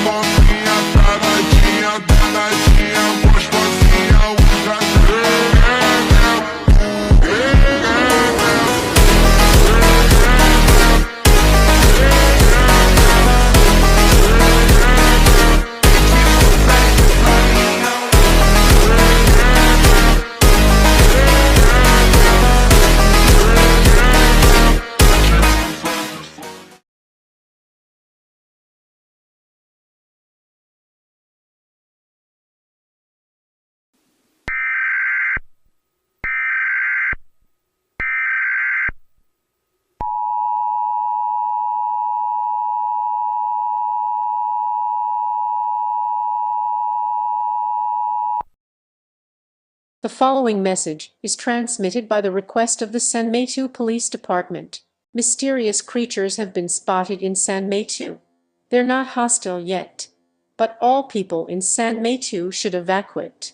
novinha, taradinha, danadinha, gostosinha, usa The following message is transmitted by the request of the San Mateo Police Department. Mysterious creatures have been spotted in San Mateo. They're not hostile yet, but all people in San Mateo should evacuate.